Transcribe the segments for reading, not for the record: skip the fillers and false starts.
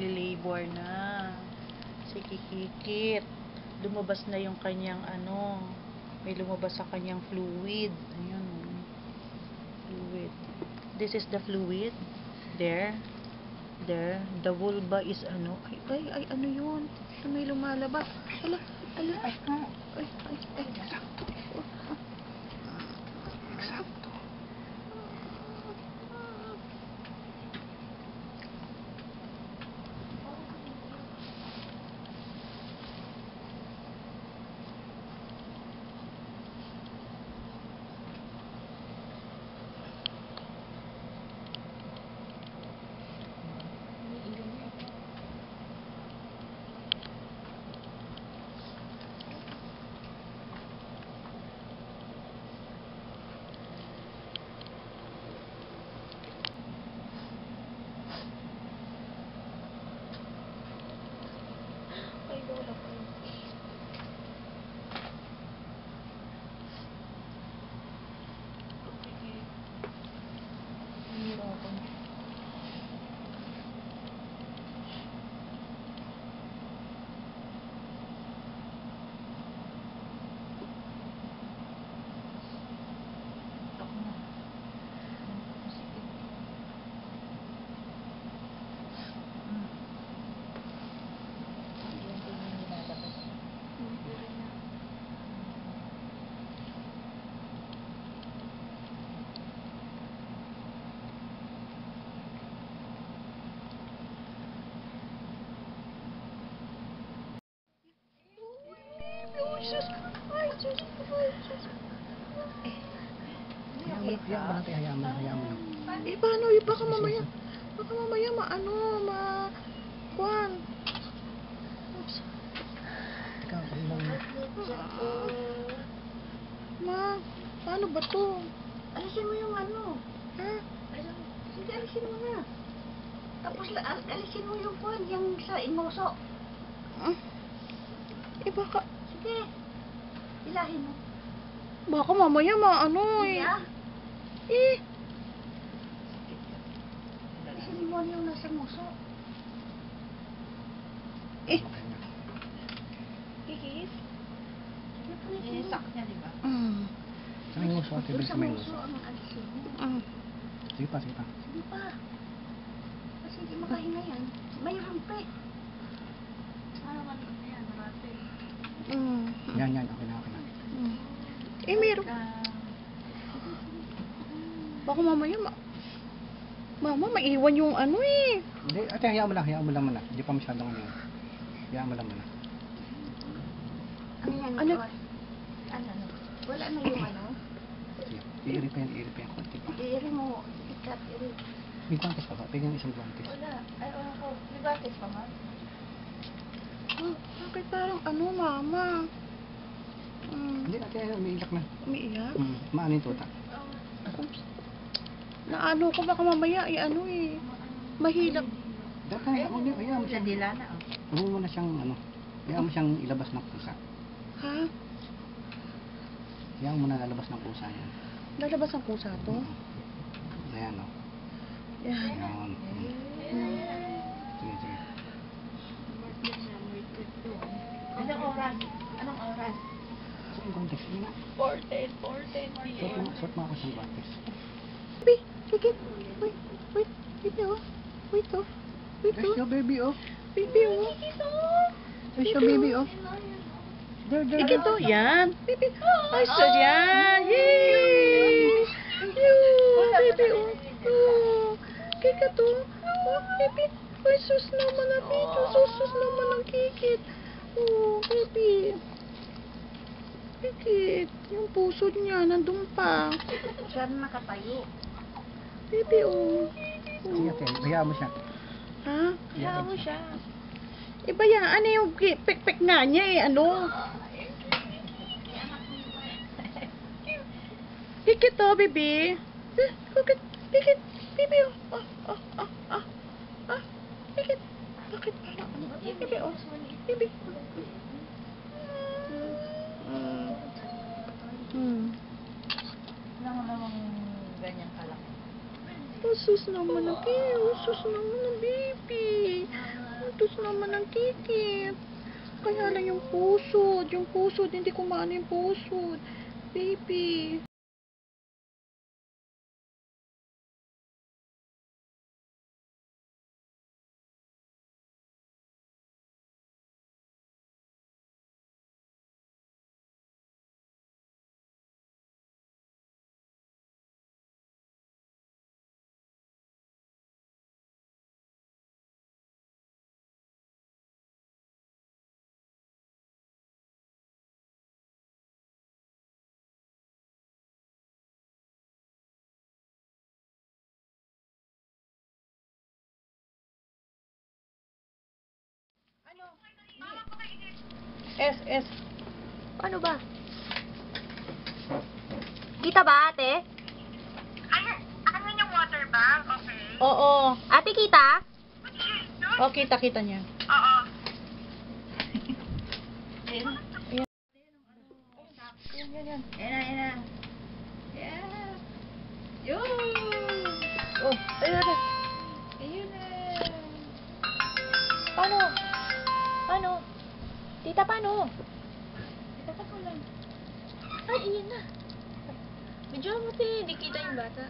Nagli-labor na. Si Kikikit. Lumabas na yung kanyang may lumabas sa kanyang fluid. Ayun. Fluid. This is the fluid. There. The vulva is ay, ano yun? May lumalabas. Ala. Ay. Sakto. Hayaan mo lang. Paano? Baka mamaya kuwan. Oops. Ikaw, lang. Ma, paano ba to? Alisin mo yung Ha? Sige, alisin mo na. Tapos alisin mo yung kuwan, yung sa ingoso. Baka, Sige, ilahin mo. baka mamaya Iya. Alisin mo yung nasa ngoso. Kikis? Inisak niya, di ba? Sa may nguso, ate, bilis sa may nguso. ang alisin mo. Sige pa. Sige pa. Kasi hindi makahinga yan. May rumpi. Ano man yan, marate. Yan, okay na. Meron. Baka mamaya Mama, maiwan yung Hindi, ate, hayaan mo lang muna. Hindi pa masyadong hayaan mo lang muna. Wala na yung Sige, iiri pa yan. Konti pa. Iiri mo, ikat, iiri. May guantes pa ba? Pagyan isang guantes. Wala. Ay, ko. May batis pa nga. Bakit parang Mama? Hindi, ate, umiiyak na. Umiiyak? Maano yung tuta? Oops. Naano ko baka mamaya mahilap. Data, hayaan mo siyang... Dila na, Huwag mo na siyang, hayaan mo siyang ilabas ng pusa. Ha? Hayaan mo na lalabas ng pusa yan. Lalabas ang pusa to? Ayan, Yan. Ayan. Sige. Anong oras? Saan yung guantes? Sige na. 4:10 p.m. Suot mo ako sa guantes. Baby, sige. Wait, baby, Wait, There's your baby, Baby, There's your baby, There. Sige to, yan. Baby, ay, so yan. Yay! Baby, Kika to. Baby. Ay, sus naman ang dito. Sus naman ang kikit. Baby. Kikit. Yung puso niya, nandun pa. Siya na nakatayo. Baby, Sige, ate, hayaan mo siya. Ha? Hayaan mo siya. Iba yan, yung pek-pek nga niya Kikit to, baby. Kikit, baby, Kikit. Bakit parang baby, baby. Namang ganyan kalaki. Sus naman ang baby. Utos naman ng kikit. Kaya lang yung pusod, hindi ko maano yung pusod. Baby. S. Ano ba? Kita ba, ate? Ano yung water bag? Okay. Oo. Ate, kita? O, kita niya. Oo. Yan. Ayan na. Yeah. Yun! Oh, ayun. Ayun na. Paano? Tita, paano? Tita, ko lang. Ay, iyan na. Medyo mo, hindi kita yung bata.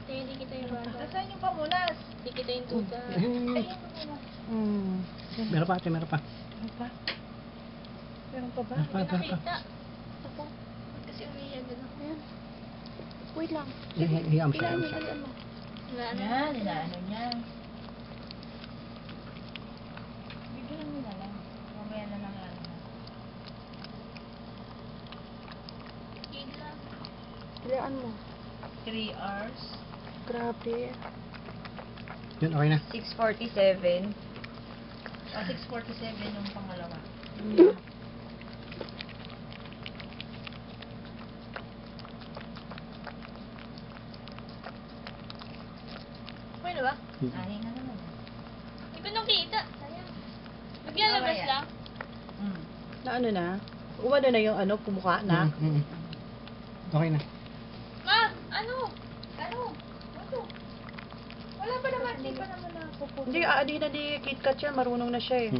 Hindi kita yung bata. Nasaan yung pamunas? Hindi kita yung tuta. Meron pa ate, meron pa. Meron pa? Meron pa ba? Meron pa, meron pa. Nakita. Ako. Kasi umiyan din ako. Ayan. Wait lang. Hiyam siya, Ilaan hiyam mo, siya. ilaan mo. Yan, inaano niya. Bigyan mo na lang. Mamaya na lang lang. Ilaan. Ilaan mo. 3 hours. Grabe. Yun, okay na. 6:47. 6:47 yung pangalawa. Okay na ba? Ahin na naman. Hindi ko nakita. Sayang. Maglalabas Mamaya. lang. Na ano na? Umano na yung pumuka na? Okay na. Ma! Ano? Ano? Wala pa naman. Hindi pa naman napupunta. Hindi, aadi na di KitKat siya. Marunong na siya eh.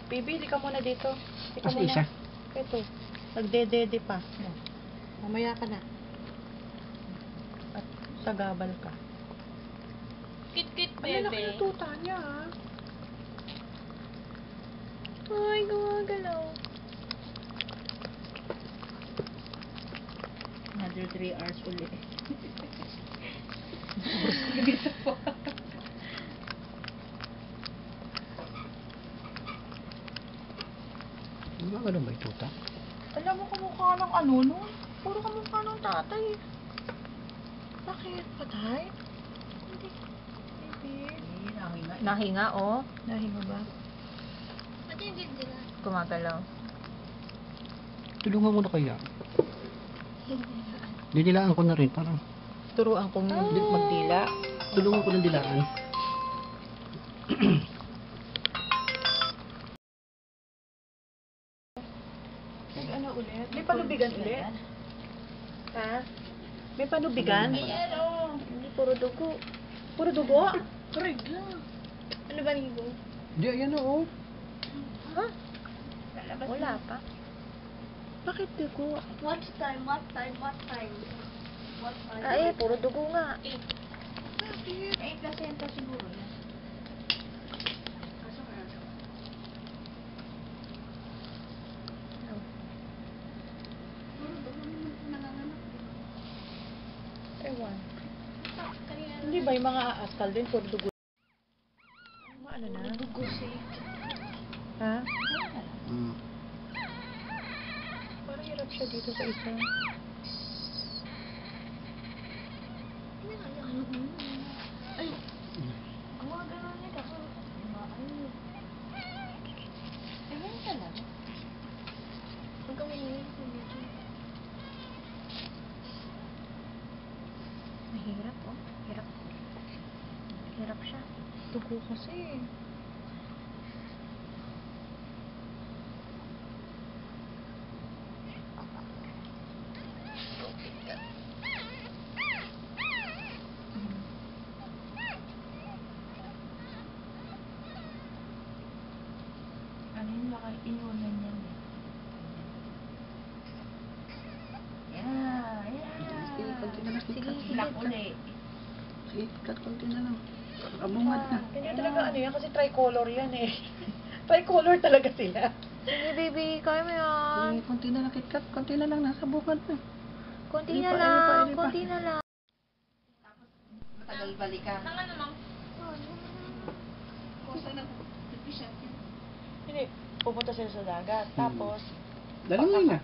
Baby, di ka muna dito. Di ka As muna. isa. Ito. Nagdedede pa. Mamaya ka na. At sagabal ka. Kit-kit, Ano bebe. laki ng tuta niya ah. Ay, gumagalaw. Another 3 hours ulit. Gumagano ba yung tuta? Alam mo kamukha ng ano nun? Puro kamukha ng tatay. Bakit? Patay? Hindi. Baby. Nahinga. Nahinga, oh. Nahinga ba? Pati hindi nila. Gumagalaw. Tulungan mo na kaya. Dinilaan ko na rin, parang Turuan kong magdila. tulungan ko ng dilaan. Ano ulit? May panubigan ulit? Ha? May panubigan? Ayan, oh. Hindi, puro dugo. Puro dugo? Regla. Ano ba niyo? Di, ayan o. Ha? Wala pa. Bakit dugo? What time? Ay, puro dugo nga. 8. Bakit? 8 placenta siguro yan. Kaso nga. Ewan. Kanina Hindi ba yung mga askal din, puro dugo? Ano na? dugo siya. Ha? Mm. Parang hirap siya dito sa isa. Ay! Gumagalaw niya ako. Ayan talaga. Huwag kang mahingin sa video. Mahirap, oh. Hirap. Hirap siya. Dugo kasi. inunan yan eh. Yeah, Sige, konti na lang. Sige, sige. Black uli. Sige, cut konti na lang. Abungad na. Hindi talaga ano yan kasi tricolor yan eh. Tricolor talaga sila. Sige, baby. Kaya mo yan. Sige, konti na lang. KitKat, konti na lang. Nasa bungad na. Konti Hindi na pa, lang. hindi pa, hindi pa. Konti na lang. Matagal balikan. Nang ano lang? Hindi, pupunta sila sa dagat. Tapos, Dali mo yun na.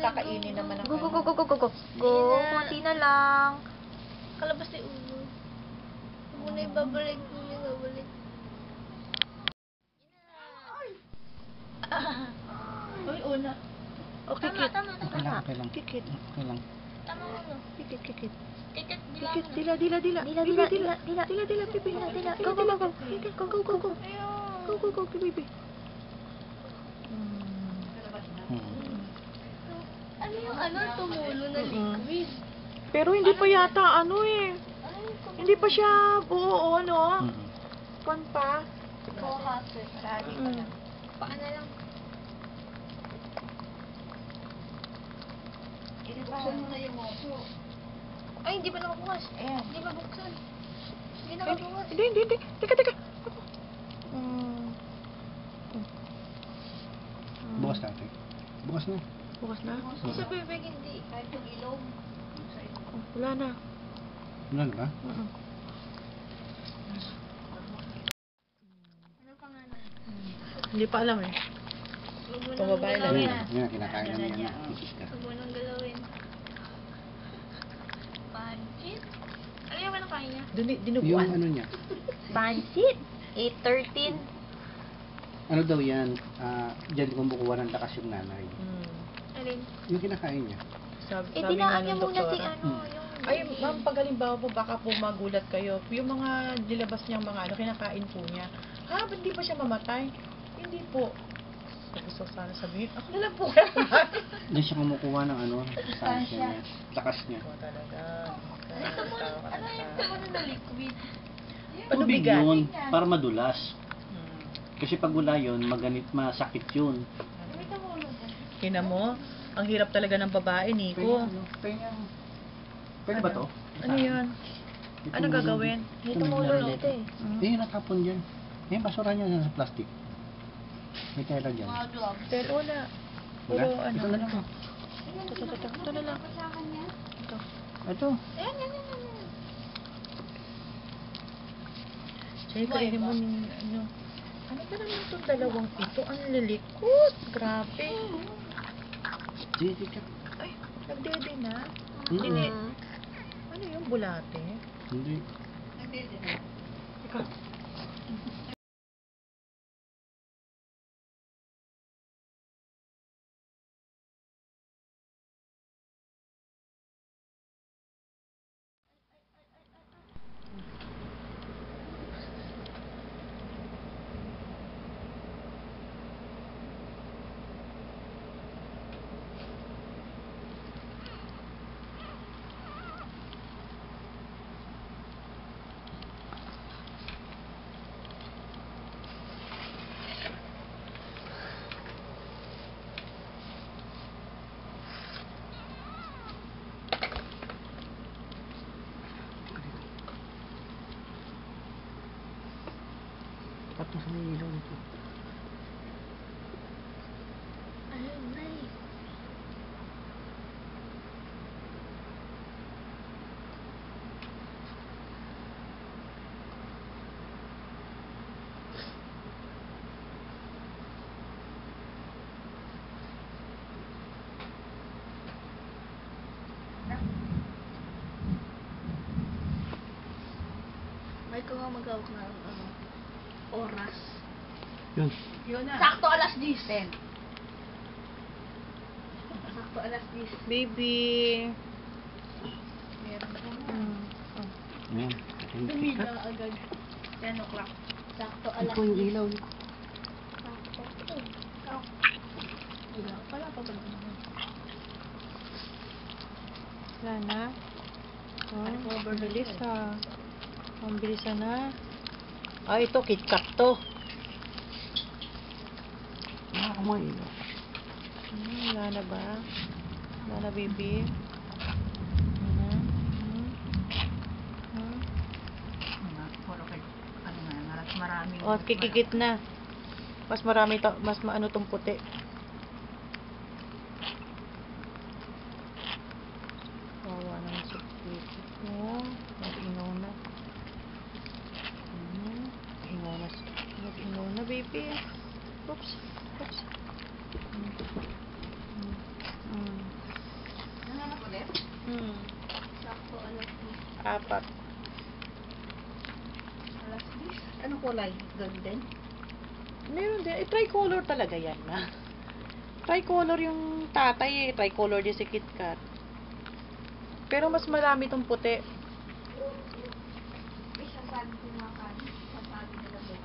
kakainin naman ang Go, go, go, go, go, go, go. Go, konti na lang. Kalabas na yung ulo. Huwag mo na ibabalik. Huwag mo na ibabalik. Uy, una. Oh, kikit. Okay lang, okay lang. Kikit. Okay lang. Tama mo no. Kikit, kikit. Tiket, Kikit, dila, dila, dila. Dila, dila, dila, dila, dila, dila, pipi. Dila, dila. Go, go, go, go. Go, go, go, go. Go, go, go, pipi. Ano yung ano, tumulo na liquid? Pero hindi pa yata ano eh. Ano yung tumulo? Hindi pa siya buo o ano. Mm. Kon pa. Kohates. Mm. Paano lang? Buksan mo na yung opo. Ay, hindi pa nakabukas. Ayan. Hindi pa buksan. Hindi nakabukas. Hindi, hindi, hindi. Teka, teka. Bukas natin. Bukas na. Bukas na? Hindi sa bibig, hindi. Kahit yung ilong. Oh, wala na. Wala na ba? Ano pangalan? Hindi pa alam eh. Huwag mo nang Pababae lang galawin. yan. Yan, kinakain namin yan. Kikis ka. Huwag mo nang galawin. Pansit? Ano yung ano kain niya? Yung Dinuguan. ano niya. Pansit? 8:13. Ano daw yan? Diyan kumukuha ng lakas yung nanay. Alin? Yung kinakain niya. Sabi, Eh, sabi dinaan nga niya ng muna si doktora. ano, yung... Ay, ma'am, pag halimbawa po, baka po magulat kayo. Yung mga nilabas niyang mga ano, kinakain po niya. Ha, ba't di pa siya mamatay? Hindi po. Gusto ko sana sabihin, ako na lang po kaya Diyan siya kumukuha ng ano, sustansya niya. Lakas niya. Oo, talaga. Ano yung tumulo na liquid? Ano Tubig bigat? yun, para madulas. Hmm. Kasi pag wala yun, masakit yun. May tumulo ba? Kina mo, ang hirap talaga ng babae, Nico. Pwede ba to? Ano yun? Ano gagawin? May tumulo dito eh. Eh, natapon dyan. Eh, basura niya sa plastic. May tela dyan. Mga gloves. Pero wala. Wala? Puro ano. Ito na lang. Ito na lang. Ito. Ito. Ayan, yan, yan, yan. Sige, kainin mo ni ano. Ano ba naman itong dalawang ito? Ang lilikot. Grabe. Sige, sige. Ay, nagdede na. Mm-mm. Hindi. Ano yung bulate? Hindi. Ikaw. Tapos may ilaw nito. Ayun, nay. May ko nga mag-awak na oras. Yun. Yun na. Sakto alas 10. Sakto alas 10. Baby. Meron ko. Ayan. Tumila agad. 10 o'clock. Sakto alas Ito yung 10. ilaw nito. Sakto. Wala pala pa ba? Wala na. Oh, ang bilis ah. Ang bilis na. Ah, ito, KitKat to. Amoy. Wala na ba? Wala na, baby? Puro kay, ano nga, maraming. O, kikikit na. Mas marami, mas maano tong puti. Wawa naman sa puti. Oh, mag-ingaw na. Ingaw na. Mag-ingaw na, baby. Oops. Oops. Nanganak ulit? Sakto, anak ko. 4. Alas 10. Anong kulay? Golden? Meron din. Tricolor talaga yan, ma. Tricolor yung tatay eh. Tricolor din si KitKat. Pero mas marami tong puti. May sasabi ko nga kami. Sasabi nila doon.